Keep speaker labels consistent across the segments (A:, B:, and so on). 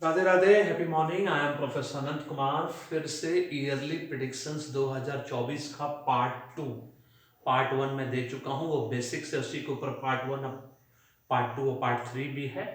A: Radhe Radhe, happy morning. I am professor Anant Kumar. फिर से yearly predictions 2024 का पार्ट वन में दे चुका हूँ। वो बेसिक से उसी के ऊपर पार्ट वन, पार्ट टू और पार्ट थ्री भी है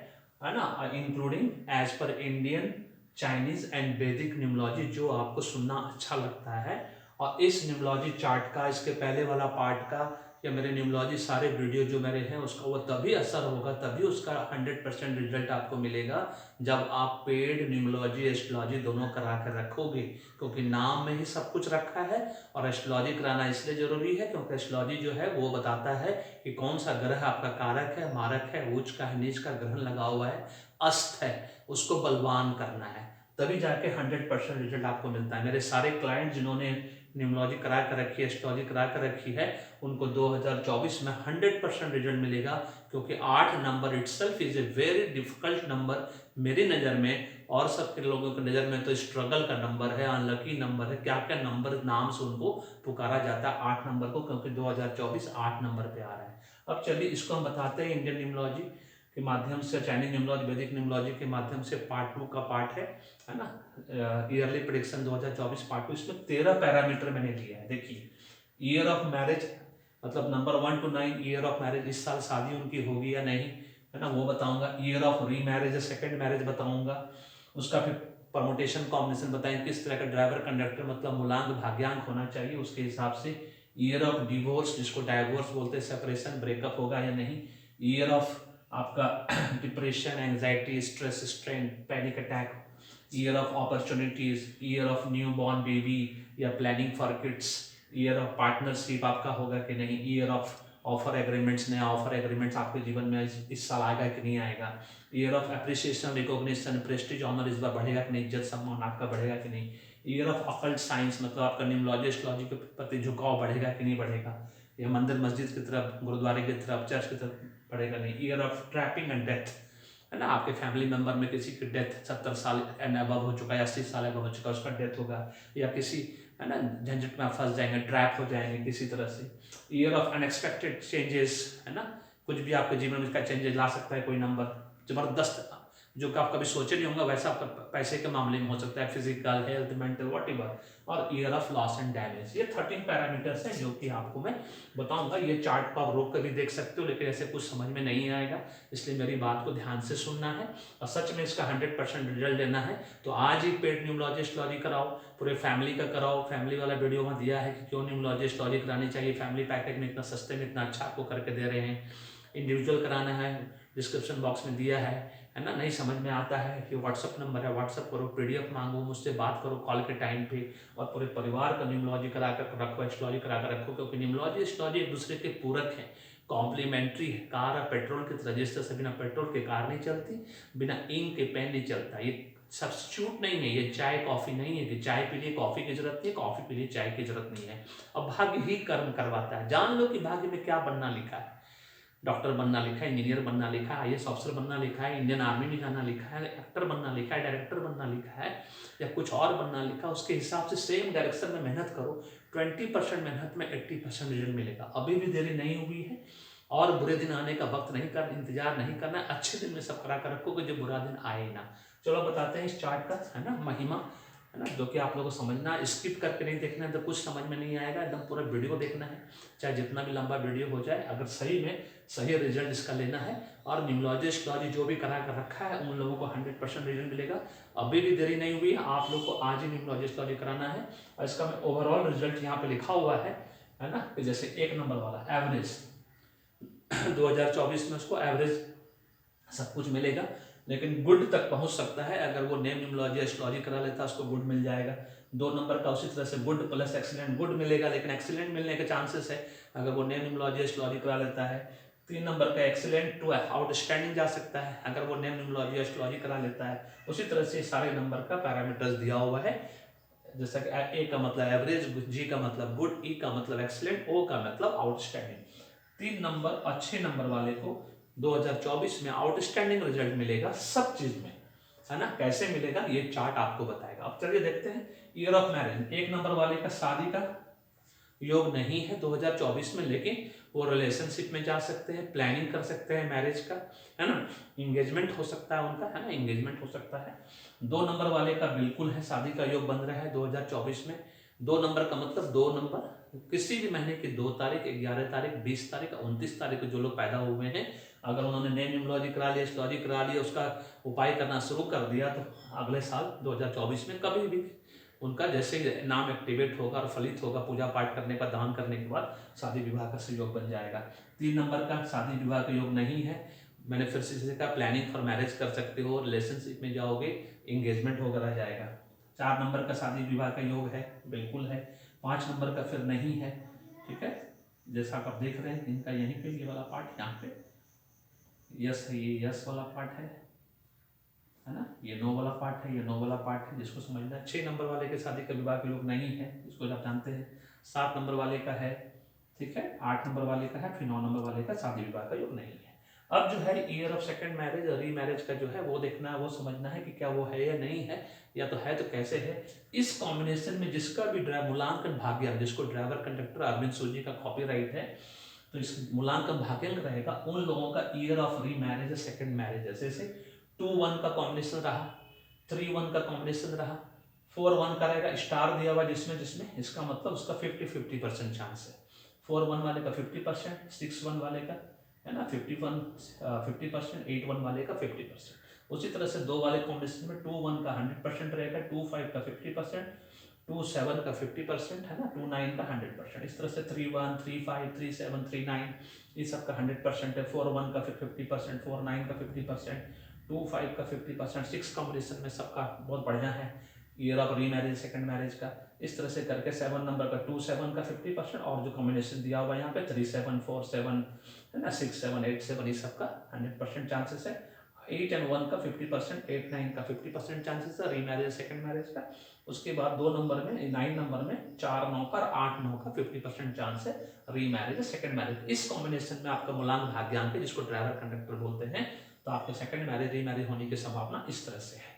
A: ना, including as per Indian, Chinese and Vedic numerology, जो आपको सुनना अच्छा लगता है। और इस न्यूमरोलॉजी चार्ट का, इसके पहले वाला पार्ट का, या मेरे न्यूमरोलॉजी सारे वीडियो जो मेरे हैं उसका, वो तभी असर होगा, तभी उसका 100% रिजल्ट आपको मिलेगा जब आप पेड न्यूमरोलॉजी एस्ट्रोलॉजी दोनों करा कर रखोगे। क्योंकि नाम में ही सब कुछ रखा है। और एस्ट्रोलॉजी कराना इसलिए जरूरी है क्योंकि एस्ट्रोलॉजी जो है वो बताता है कि कौन सा ग्रह आपका कारक है, मारक है, उच्च का है, नीच का ग्रहण लगा हुआ है, अस्त है, उसको बलवान करना है, तभी जाके 100% रिजल्ट आपको मिलता है। मेरे सारे क्लाइंट जिन्होंने न्यूमरोलॉजी करा कर रखी है, एस्ट्रोलॉजी करा कर रखी है, उनको 2024 में 100% रिजल्ट मिलेगा। क्योंकि 8 number itself is a very difficult number मेरी नज़र में, और सबके लोगों की नज़र में तो स्ट्रगल का नंबर है, अनलकी नंबर है। क्या क्या नंबर नाम से उनको पुकारा जाता है 8 नंबर को, क्योंकि 2024 8 नंबर पे आ रहा है। अब चलिए इसको हम बताते हैं इंडियन न्यूमरोलॉजी के माध्यम से, चाइनीज न्यूमरोलॉजी, वैदिक न्यूमरोलॉजी के माध्यम से। पार्ट टू का पार्ट है ना, ईयरली प्रेडिक्शन 2024 पार्ट टू। इसमें 13 पैरामीटर मैंने दिया है। देखिए, ईयर ऑफ मैरिज, मतलब number 1 to 9 year of marriage, इस साल शादी उनकी होगी या नहीं, है ना, वो बताऊंगा। ईयर ऑफ री मैरिज, सेकेंड मैरिज बताऊंगा। उसका फिर परमुटेशन कॉम्बिनेशन बताएं, किस तरह का ड्राइवर कंडक्टर, मतलब मूलांक भाग्यांक होना चाहिए उसके हिसाब से। ईयर ऑफ डिवोर्स, जिसको डाइवोर्स बोलते हैं, सेपरेशन, ब्रेकअप होगा या नहीं। ईयर ऑफ आपका depression, anxiety, stress, strain, panic attack. Year of opportunities, year of new born baby या planning for kids. Year of partnership आपका होगा कि नहीं। ईयर ऑफ ऑफर एग्रीमेंट्स, नया ऑफर एग्रीमेंट्स आपके जीवन में इस साल आएगा कि नहीं आएगा। Year of appreciation, recognition, prestige, honour इस बार बढ़ेगा कि नहीं, इज्जत सम्मान आपका बढ़ेगा कि नहीं। ईयर ऑफ अकल्ट साइंस, मतलब आपका न्यूमरोलॉजी एस्ट्रोलॉजी के प्रति झुकाव बढ़ेगा कि नहीं बढ़ेगा, या मंदिर मस्जिद की तरफ, गुरुद्वारे की तरफ, चर्च की तरफ बढ़ेगा नहीं। Year of trapping and death, है ना, आपके फैमिली मेंबर में किसी की डेथ 70 साल एंड अबव हो चुका है, 80 साल अबव हो चुका है, उसका डेथ होगा, या किसी, है ना, झंझट में फंस जाएंगे, ट्रैप हो जाएंगे किसी तरह से। ईयर ऑफ अनएक्सपेक्टेड चेंजेस, है ना, कुछ भी आपके जीवन में इसका चेंजेस ला सकता है कोई नंबर जबरदस्त, जो कि आप कभी सोचे नहीं होंगे, वैसा आपका पैसे के मामले में हो सकता है, फिजिकल, हेल्थ, मेंटल, वॉट। और year of loss and damage. ये 13 पैरामीटर्स हैं जो कि आपको मैं बताऊंगा। ये चार्ट को आप रोक कर भी देख सकते हो, लेकिन ऐसे कुछ समझ में नहीं आएगा, इसलिए मेरी बात को ध्यान से सुनना है। और सच में इसका 100% रिजल्ट लेना है तो आज ही पेड न्यूमरोलॉजी एस्ट्रोलॉजी कराओ, पूरे फैमिली का कराओ। फैमिली वाला वीडियो में दिया है कि क्यों न्यूमरोलॉजी एस्ट्रोलॉजी करानी चाहिए, फैमिली पैकेज में इतना सस्ते में इतना अच्छा आपको करके दे रहे हैं। इंडिविजुअल कराना है, डिस्क्रिप्शन बॉक्स में दिया है ना। नहीं समझ में आता है कि व्हाट्सअप नंबर है, व्हाट्सअप करो, पीडीएफ मांगो, मुझसे बात करो कॉल के टाइम पे। और पूरे परिवार का न्यूमरोलॉजी करा कर रखो, एस्ट्रोलॉजी करा कर रखो, क्योंकि न्यूमरोलॉजी एस्ट्रोलॉजी एक दूसरे के पूरक है, कॉम्प्लीमेंट्री है। कार और पेट्रोल की तरह, जिस तरह से बिना पेट्रोल के कार नहीं चलती, बिना इंक के पेन नहीं चलता। ये सब्स्टिट्यूट नहीं है, ये चाय कॉफी नहीं है कि चाय पी लिए कॉफी की जरूरत नहीं है, कॉफी पी लिए चाय की जरूरत नहीं है। और भाग्य ही कर्म करवाता है। जान लो कि भाग्य में क्या बनना लिखा है। डॉक्टर बनना लिखा है, इंजीनियर बनना लिखा है, आईएएस ऑफिसर बनना लिखा है, इंडियन आर्मी में जाना लिखा है, एक्टर बनना लिखा है, डायरेक्टर बनना लिखा है, या कुछ और बनना लिखा है। उसके हिसाब से सेम डायरेक्शन में मेहनत करो। 20% मेहनत में 80% रिजल्ट मिलेगा। अभी भी देरी नहीं हुई है, और बुरे दिन आने का वक्त नहीं कर, इंतजार नहीं करना। अच्छे दिन में सब करा कर रखोगे, जो बुरा दिन आए ना। चलो बताते हैं इस चार्ट का, है ना, महिमा, है ना, जो कि आप लोगों को समझना, स्किप करके नहीं देखना है तो कुछ समझ में नहीं आएगा। एकदम पूरा वीडियो देखना है, चाहे जितना भी लंबा वीडियो हो जाए, अगर सही में सही रिजल्ट इसका लेना है। और न्यूमरोलॉजी एस्ट्रोलॉजी जो भी करा कर रखा है उन लोगों को 100% रिजल्ट मिलेगा। अभी भी देरी नहीं हुई है, आप लोग को आज ही न्यूमरोलॉजी एस्ट्रोलॉजी कराना है। और इसका मैं ओवरऑल रिजल्ट यहाँ पे लिखा हुआ है ना, कि जैसे 1 नंबर वाला एवरेज 2024 में उसको एवरेज सब कुछ मिलेगा, लेकिन गुड तक पहुंच सकता है। अगर वो नेम न्यूमरोलॉजी एस्ट्रोलॉजी करा लेता है उसको गुड मिल जाएगा। 2 नंबर का उसी तरह से गुड प्लस एक्सीलेंट, गुड मिलेगा, लेकिन एक्सीलेंट मिलने के चांसेस है अगर वो नेम न्यूमरोलॉजी एस्ट्रोलॉजी करा लेता है। 3 नंबर का एक्सीलेंट टू आउटस्टैंडिंग जा सकता है अगर वो नेम न्यूमरोलॉजी एस्ट्रोलॉजी करा लेता है। उसी तरह से सारे नंबर का पैरामीटर्स दिया हुआ है, जैसा कि ए का मतलब एवरेज, जी का मतलब गुड, ई का मतलब एक्सीलेंट, ओ का मतलब आउटस्टैंडिंग। 3 नंबर और 6 नंबर वाले को 2024 में आउटस्टैंडिंग रिजल्ट मिलेगा सब चीज में, है ना। कैसे मिलेगा ये चार्ट आपको बताएगा। अब चलिए देखते हैं ईयर ऑफ मैरिज। 1 नंबर वाले का शादी का योग नहीं है 2024 में, लेकिन वो रिलेशनशिप में जा सकते हैं, प्लानिंग कर सकते हैं मैरिज का, है ना, इंगेजमेंट हो सकता है उनका, है ना, इंगेजमेंट हो सकता है। 2 नंबर वाले का बिल्कुल है, शादी का योग बन रहा है 2024 में। 2 नंबर का मतलब 2 नंबर किसी भी महीने की 2 तारीख, 11 तारीख, 20 तारीख, 29 तारीख को जो लोग पैदा हुए हैं, अगर उन्होंने नेम न्यूमरोलॉजी करा लिया, एस्ट्रोलॉजी करा लिया, उसका उपाय करना शुरू कर दिया, तो अगले साल 2024 में कभी भी उनका जैसे ही नाम एक्टिवेट होगा और फलित होगा, पूजा पाठ करने का, दान करने के बाद शादी विवाह का सहयोग बन जाएगा। 3 नंबर का शादी विवाह का योग नहीं है, मैंने फिर से कहा प्लानिंग फॉर मैरिज कर सकते हो, रिलेशनशिप में जाओगे, इंगेजमेंट होकर रह जाएगा। 4 नंबर का शादी विवाह का योग है, बिल्कुल है। 5 नंबर का फिर नहीं है, ठीक है, जैसा आप देख रहे हैं इनका यहीं पे ये वाला पार्ट, यहाँ पे यस है, ये यस वाला पार्ट है ना, ये नो वाला पार्ट है, ये नो वाला पार्ट है, जिसको समझना है। 6 नंबर वाले के शादी का विवाह का योग नहीं है, इसको आप जानते हैं। 7 नंबर वाले का है, ठीक है, 8 नंबर वाले का है, फिर 9 नंबर वाले का शादी विवाह का योग नहीं है। अब जो है ईयर ऑफ सेकंड मैरिज और रीमैरिज का जो है वो देखना है, वो समझना है कि क्या वो है या नहीं है, या तो है तो कैसे है। इस कॉम्बिनेशन में जिसका भी मूलांकन भाग्यांक, जिसको ड्राइवर कंडक्टर अरविंद सूजी का कॉपीराइट है, तो इस मूलांकन भाग्यांक रहेगा उन लोगों का ईयर ऑफ रीमैरिज या सेकंड मैरिज, जैसे 2-1 का कॉम्बिनेशन रहा, 3-1 का कॉम्बिनेशन रहा, 4-1 का रहेगा, स्टार दिया हुआ जिसमें जिसमें इसका मतलब उसका 50-50% चांस है। 4-1 वाले का 50%, 6-1 वाले का, है ना, 50%, 8-1 वाले का 50%। उसी तरह से 2 वाले कॉम्बिनेशन में 2-1 का 100% रहेगा, 2-5 का 50%, 2-7 का 50%, है ना, 2-9 का 100%। इस तरह से 3-1, 3-5, 3-7, 3-9 ये सब का 100% है। 4-1 का 50%, 4-9 का 50%, 2-5 का 50%, 6 कॉम्बिनेशन में सबका बहुत बढ़िया है year of remarriage second marriage का। इस तरह से करके 7 नंबर का 2-7 का 50%, और जो कॉम्बिनेशन दिया हुआ यहाँ पे 3-7, 4-7, है ना, 6-7, 8-7 ये सब का 100% चांसेस है। 8 और 1 का 50%, 8-9 का 50% चांसेस है रीमैरिज सेकंड मैरिज का। उसके बाद 2 नंबर में 9 नंबर में 4-9 का और 8-9 का 50% चांस है रीमैरिज सेकंड मैरिज। इस कॉम्बिनेशन में आपका मूलांक भाग्यांक है, जिसको ड्राइवर कंडक्टर बोलते हैं, तो आपके सेकंड मैरिज रीमैरिज होने की संभावना इस तरह से है।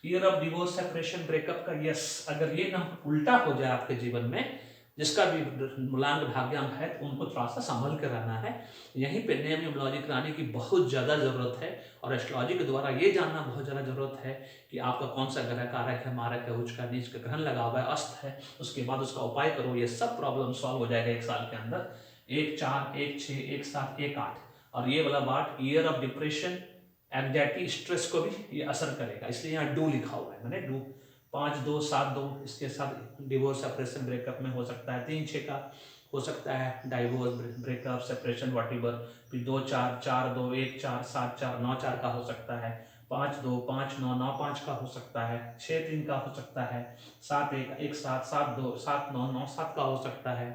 A: Year of divorce, separation, breakup का यस, अगर ये नंबर उल्टा हो जाए आपके जीवन में, जिसका भी मूलांक भाग्यांक है, तो उनको थोड़ा सा संभल कर रहना है। यहीं पे नेम न्यूमरोलॉजी कराने की बहुत ज़्यादा ज़रूरत है, और एस्ट्रोलॉजी के द्वारा ये जानना बहुत ज़्यादा ज़रूरत है कि आपका कौन सा ग्रह कारक है, मारक है, उच्च का, नीच का, ग्रहण लगा हुआ है, अस्त है, उसके बाद उसका उपाय करो, ये सब प्रॉब्लम सॉल्व हो जाएगा 1 साल के अंदर। 1-4, 1-6, 1-7, 1-8, और ये वाला बात year of depression, anxiety, stress को भी ये असर करेगा, इसलिए यहाँ डू लिखा हुआ है, मैंने डू। 5-2, 7-2 इसके साथ डिवोर्स, सेपरेशन, ब्रेकअप में हो सकता है। 3-6 का हो सकता है डाइवोर्स, ब्रेकअप, सेपरेशन, व्हाटएवर। फिर 2-4, 4-2, 1-4, 7-4, 9-4 का हो सकता है। 5-2, 5-9, 9-5 का हो सकता है। 6-3 का हो सकता है। 7-1, 1-7, 7-2, 7-9, 9-7 का हो सकता है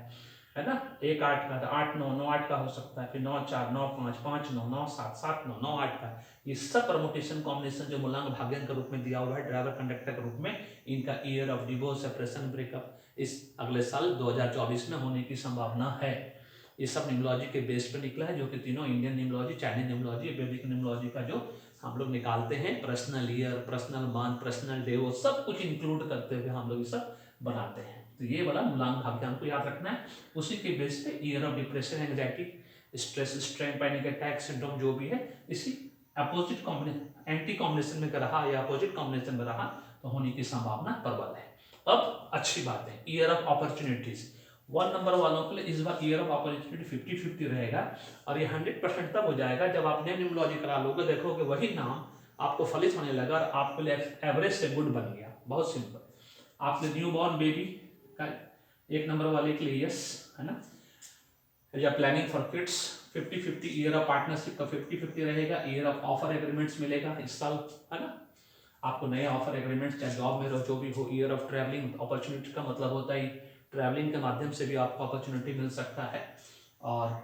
A: ना। 1-8 का, 8-9, 9-8 का हो सकता है। फिर 9-4, 9-5, 5-9, 9-7, 7-9, 9-8 का। ये सब परमुटेशन कॉम्बिनेशन जो मूलांक भाग्यांक के रूप में दिया हुआ है ड्राइवर कंडक्टर के रूप में, इनका year of divorce, separation, breakup इस अगले साल 2024 में होने की संभावना है। ये सब न्यूमरोलॉजी के बेस पे निकला है, जो कि तीनों इंडियन न्यूमरोलॉजी, चाइनीज न्यूमरोलॉजी, वैदिक न्यूमरोलॉजी का जो हम लोग निकालते हैं, personal year, personal month, personal day, वो सब कुछ इंक्लूड करते हुए हम लोग ये सब बनाते हैं। तो ये वाला मूलांक भाग्यांक को याद रखना है। उसी के बेस पे year of depression, anxiety, stress, strain, panic attack, syndrome जो भी है, इसी अपोजिट कॉम्बिनेशन, एंटी कॉम्बिनेशन में रहा या अपोजिट कॉम्बिनेशन में रहा, तो होने की संभावना प्रबल है। अब अच्छी बात है, ईयर ऑफ अपॉर्चुनिटीज 1 नंबर वालों के लिए इस बार ईयर ऑफ अपॉर्चुनिटी 50-50 रहेगा, और ये 100% तब हो जाएगा जब आप नेम न्यूमरोलॉजी करा लोगे, देखोगे वही नाम आपको फलित होने लगा और आपके लिए एवरेज से गुड बन गया। बहुत सिंपल। आपने न्यू बॉर्न बेबी का 1 नंबर वाले के लिए यस, है ना, या planning for kids 50-50, year of partnership का 50-50 रहेगा। ईयर ऑफ ऑफर एग्रीमेंट्स मिलेगा इस साल, है ना, आपको नए ऑफर एग्रीमेंट्स, चाहे जॉब में रहो जो भी हो। ईयर ऑफ ट्रैवलिंग, अपॉर्चुनिटी का मतलब होता है ट्रैवलिंग के माध्यम से भी आपको अपॉर्चुनिटी मिल सकता है, और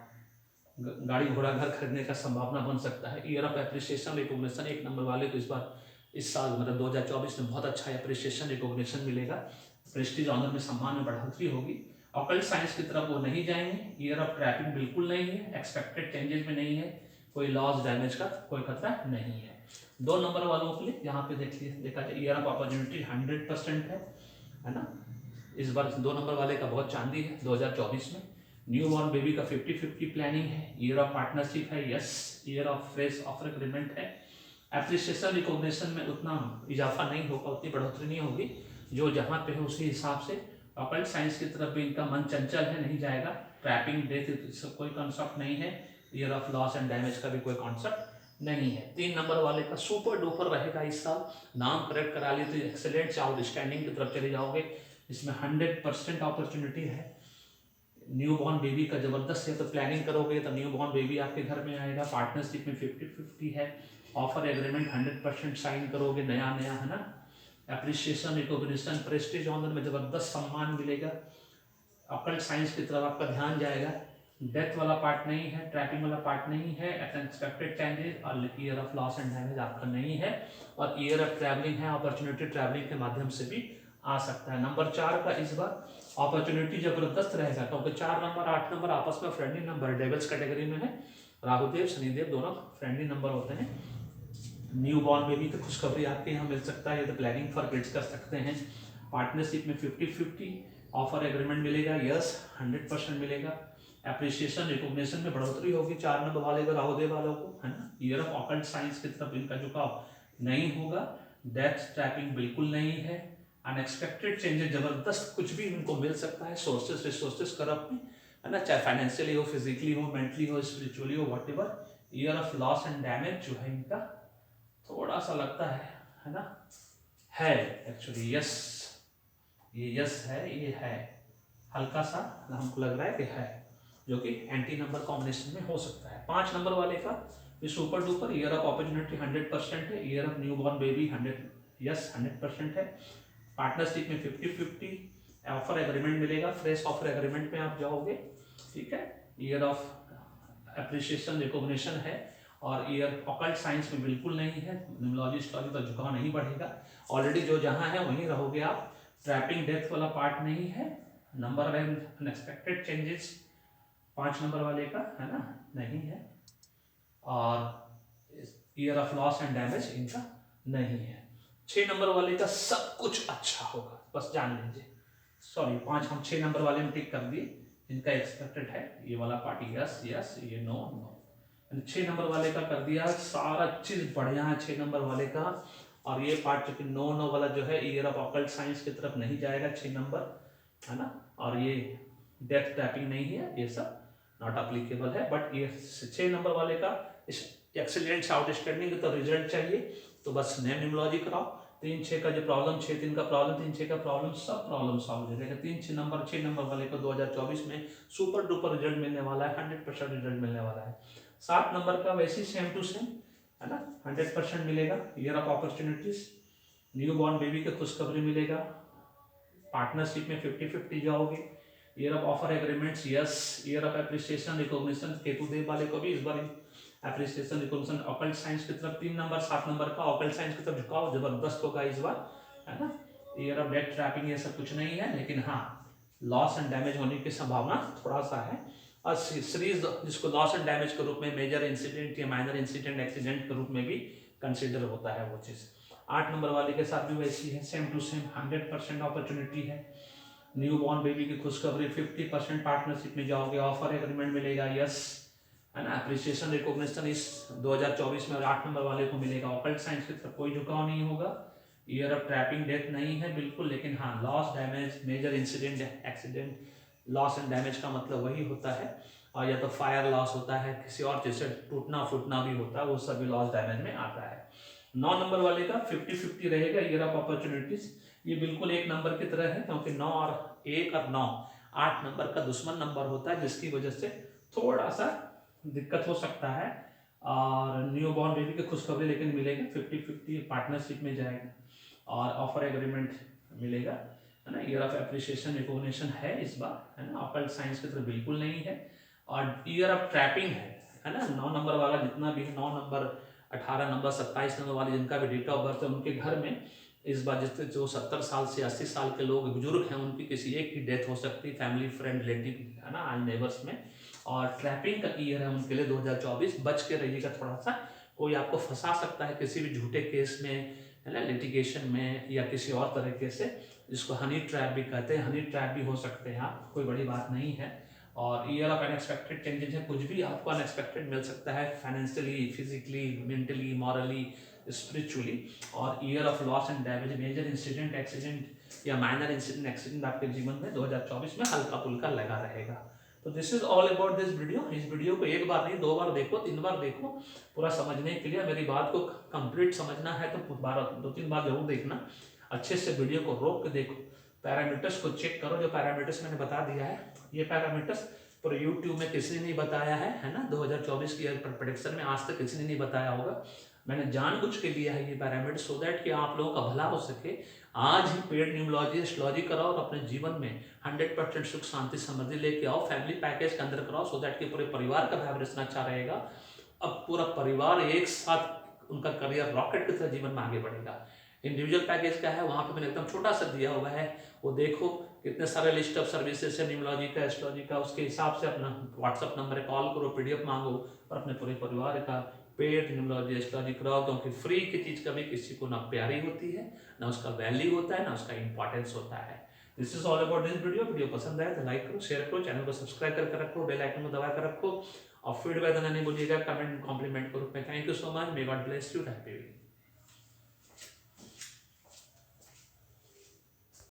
A: गाड़ी घोड़ा घर खरीदने का संभावना बन सकता है। Year of appreciation, recognition 1 number वाले को इस बार, इस साल मतलब 2024 में बहुत अच्छा एप्रिसिएशन, रिकॉग्निशन मिलेगा, प्रेस्टीज ऑनर में, सम्मान में बढ़ोतरी होगी। ऑकल्ट साइंस की तरफ वो नहीं जाएंगे। ईयर ऑफ ट्रैपिंग बिल्कुल नहीं है, एक्सपेक्टेड चेंजेस में नहीं है, कोई लॉस डैमेज का कोई खतरा नहीं है। 2 नंबर वालों के लिए यहाँ पे देखिए, देखा जाए ईयर ऑफ अपॉर्चुनिटी 100% है ना। इस बार 2 नंबर वाले का बहुत चांदी है 2024 में। न्यू बॉर्न बेबी का 50-50 प्लानिंग है, ईयर ऑफ पार्टनरशिप है, yes, year of fresh offer agreement है। एप्रिसिएशन रिकॉग्निशन में उतना इजाफा नहीं होगा, उतनी बढ़ोतरी नहीं होगी, जो जहाँ पे है उसी हिसाब से। ऑकल्ट साइंस की तरफ भी इनका मन चंचल है, नहीं जाएगा। ट्रैपिंग डेथ कोई कॉन्सेप्ट नहीं है, year of loss and damage का भी कोई कॉन्सेप्ट नहीं है। 3 नंबर वाले का सुपर डुपर रहेगा इस साल, नाम करेक्ट करा लिए तो एक्सेलेंट आउटस्टैंडिंग की तरफ चले जाओगे। इसमें 100% अपॉर्चुनिटी है। न्यू बॉर्न बेबी का जबरदस्त है, तो प्लानिंग करोगे तो न्यू बॉर्न बेबी आपके घर में आएगा। पार्टनरशिप में 50-50 है, ऑफर एग्रीमेंट 100% साइन करोगे, नया नया है ना। एप्रिसिएशन रिकॉग्निशन प्रेस्टीज ऑनर में जबरदस्त सम्मान मिलेगा। ऑकल्ट साइंस की तरफ आपका ध्यान जाएगा। डेथ वाला पार्ट नहीं है, ट्रैपिंग वाला पार्ट नहीं है, अनएक्सपेक्टेड चेंजेस और year of loss and damage आपका नहीं है, और ईयर ऑफ ट्रैवलिंग है, अपॉर्चुनिटी ट्रैवलिंग के माध्यम से भी आ सकता है। नंबर 4 का इस बार अपॉर्चुनिटी जबरदस्त रहेगा, क्योंकि 4 नंबर 8 नंबर आपस में फ्रेंडली नंबर डेविल्स कैटेगरी में है। राहुदेव शनिदेव दोनों फ्रेंडली नंबर होते हैं। न्यू बॉर्न बेबी की खुशखबरी आपके यहाँ मिल सकता है, तो प्लानिंग फॉर किड्स कर सकते हैं। पार्टनरशिप में 50-50 ऑफर एग्रीमेंट मिलेगा, यस 100% मिलेगा। एप्रिसिएशन रिकॉग्निशन में बढ़ोतरी होगी 4 नंबर वाले को, राहुदेव वालों को, है ना। ईयर ऑफ ऑकल्ट साइंस की तरफ इनका झुकाव नहीं होगा। डेथ ट्रैपिंग बिल्कुल नहीं है। अनएक्सपेक्टेड चेंजेस जबरदस्त कुछ भी इनको मिल सकता है, सोर्सेस रिसोर्सेस करप में, है ना, चाहे फाइनेंशियली हो, फिजिकली हो, मेंटली हो, स्पिरिचुअली हो, whatever. Year of loss and damage जो है इनका थोड़ा सा लगता है ना, है एक्चुअली, यस, ये यस है, ये है, हल्का सा हमको लग रहा है कि है, जो कि एंटी नंबर कॉम्बिनेशन में हो सकता है। 5 नंबर वाले का ये super duper year of opportunity 100% है, year of new born baby 100% है। पार्टनरशिप में 50-50 ऑफर एग्रीमेंट मिलेगा, फ्रेश ऑफर एग्रीमेंट में आप जाओगे, ठीक है। ईयर ऑफ एप्रिसिएशन रिकॉग्निशन है, और ईयर ऑकल्ट साइंस में बिल्कुल नहीं है। न्यूमरोलॉजी एस्ट्रोलॉजी तो झुकाव नहीं बढ़ेगा, ऑलरेडी जो जहां है वहीं रहोगे आप। ट्रैपिंग डेथ वाला पार्ट नहीं है। नंबर है अनएक्सपेक्टेड चेंजेस 5 नंबर वाले का, है ना, नहीं है। और year of loss and damage इनका नहीं है। 6 नंबर वाले का सब कुछ अच्छा होगा, बस जान लीजिए। सॉरी 5 हम 6 नंबर वाले में टिक कर दिए, इनका एक्सपेक्टेड है। ये वाला पार्ट यस यस, ये नो नो। 6 नंबर वाले का कर दिया, सारा चीज बढ़िया है 6 नंबर वाले का। और ये पार्ट जो कि नो नो वाला जो है, ईयर ऑफ ऑकल्ट साइंस की तरफ नहीं जाएगा 6 नंबर, है ना। और ये डेथ टैपिंग नहीं है, ये सब नॉट अप्लीकेबल है। बट ये 6 नंबर वाले का एक्सीलेंट आउटस्टैंडिंग तो रिजल्ट चाहिए, तो बस नेम न्यूमरोलॉजी कराओ। 3-6 का जो प्रॉब्लम, 6-3 का प्रॉब्लम, 3-6 का प्रॉब्लम, सब प्रॉब्लम सॉल्व हो जाएगा। 6 नंबर वाले को 2024 में सुपर डुपर रिजल्ट मिलने वाला है, 100% रिजल्ट मिलने वाला है। 7 नंबर का वैसे सेम टू सेम, है ना, 100% मिलेगा। Year of opportunities, new born baby की खुशखबरी मिलेगा। पार्टनरशिप में 50-50 जाओगे। Year of offer agreements, yes. Year of appreciation recognition, Ketudev वाले को भी इस बार एप्रिसिएशन रिकॉग्निशन ऑकल्ट साइंस की तरफ 3 नंबर 7 नंबर का ऑकल्ट साइंस की तरफ झुकाव जबरदस्त होगा इस बार, है ना। ईयर ऑफ डेथ ट्रैपिंग ये सब कुछ नहीं है, लेकिन हाँ लॉस एंड डैमेज होने की संभावना थोड़ा सा है। और सीरीज जिसको लॉस एंड डैमेज के रूप में मेजर इंसिडेंट या माइनर इंसिडेंट एक्सीडेंट के रूप में भी कंसिडर होता है वो चीज़। 8 नंबर वाले के साथ भी वैसी है, सेम टू सेम 100% अपॉर्चुनिटी है। न्यू बॉर्न बेबी की खुशखबरी 50% पार्टनरशिप में जाओगे, ऑफर एग्रीमेंट मिलेगा, यस, है ना। एप्रिसिएशन रिकॉग्निशन इस 2024 में 8 नंबर वाले को मिलेगा। ऑकल्ट साइंस की तरफ कोई झुकाव नहीं होगा। ईयर ऑफ ट्रैपिंग डेथ नहीं है बिल्कुल, लेकिन हाँ loss damage major incident accident, loss and damage का मतलब वही होता है, और या तो फायर लॉस होता है, किसी और चीज से टूटना फूटना भी होता है, वो सभी लॉस डैमेज में आता है। 9 नंबर वाले का 50-50 रहेगा। ईयर ऑफ अपॉर्चुनिटीज ये बिल्कुल 1 नंबर की तरह है, क्योंकि 9 और 1 और 9 8 नंबर का दुश्मन नंबर होता है, जिसकी वजह से थोड़ा सा दिक्कत हो सकता है। और न्यू बॉर्न बेबी की खुशखबरी लेकिन मिलेगा, 50-50 पार्टनरशिप में जाएगा, और ऑफर एग्रीमेंट मिलेगा, है ना। ईयर ऑफ एप्रिसिएशन रिकॉग्निशन है इस बार, है ना। ऑकल्ट साइंस की तरफ बिल्कुल नहीं है। और ईयर ऑफ ट्रैपिंग है ना। 9 नंबर वाला जितना भी है, 9 नंबर 18 नंबर 27 नंबर वाले जिनका भी डेट ऑफ बर्थ है, उनके घर में इस बार जितने जो 70 साल से 80 साल के लोग बुजुर्ग हैं, उनकी किसी एक की डेथ हो सकती है, फैमिली फ्रेंड रिलेटिव, है ना, नेबर्स में। और ट्रैपिंग का ईयर है उनके लिए 2024, बच के रहिएगा थोड़ा सा, कोई आपको फंसा सकता है किसी भी झूठे केस में, है ना, लिटिगेशन में या किसी और तरीके से, जिसको हनी ट्रैप भी कहते हैं, हनी ट्रैप भी हो सकते हैं आप, कोई बड़ी बात नहीं है। और ईयर ऑफ अनएक्सपेक्टेड चेंजेस है, कुछ भी आपको अनएक्सपेक्टेड मिल सकता है financially, physically, mentally, morally, spiritually. और year of loss and damage, major incident, accident या माइनर इंसिडेंट, एक्सीडेंट आपके जीवन में 2024 में हल्का फुल्का लगा रहेगा। तो this is all about this video. इस वीडियो को एक बार नहीं, 2 बार देखो, 3 बार देखो, पूरा समझने के लिए। मेरी बात को कंप्लीट समझना है तो 2-3 बार जरूर देखना। अच्छे से वीडियो को रोक के देखो, पैरामीटर्स को चेक करो। जो पैरामीटर्स मैंने बता दिया है, ये पैरामीटर्स पर यूट्यूब में किसी ने नहीं बताया है ना। 2024 की प्रेडिक्शन में आज तक किसी ने नहीं बताया होगा। मैंने जानबूझ के लिया है ये पैरामीटर, सो दैट कि आप लोगों का भला हो सके। आज ही पेड न्यूमरोलॉजी, एस्ट्रोलॉजी कराओ और अपने जीवन में 100% सुख शांति समृद्धि लेके आओ। फैमिली पैकेज के अंदर कराओ, सो दैट कि पूरे परिवार का वाइब्रेशन अच्छा रहेगा। अब पूरा परिवार एक साथ उनका करियर रॉकेट की तरह जीवन में आगे बढ़ेगा। इंडिविजुअल पैकेज क्या है, वहाँ पे मैंने एकदम छोटा सा दिया हुआ है, वो देखो। कितने सारे लिस्ट ऑफ सर्विसेज है न्यूमरोलॉजी का, एस्ट्रोलॉजी का, उसके हिसाब से अपना व्हाट्सअप नंबर है, कॉल करो, पीडीएफ मांगो और अपने पूरे परिवार का पेड न्यूमरोलॉजी, एस्ट्रोलॉजी कराओ। क्योंकि फ्री की चीज़ कभी किसी को ना प्यारी होती है, ना उसका वैल्यू होता है, ना उसका इंपॉर्टेंस होता है। This is all about this video. Video पसंद आए तो लाइक करो, शेयर करो, चैनल को सब्सक्राइब करके रखो, बेल आइकन को दबा कर रखो और फीडबैक देना नहीं भूलिएगा, कमेंट कॉम्प्लीमेंट करो। Thank you so much, may God bless you, happy week.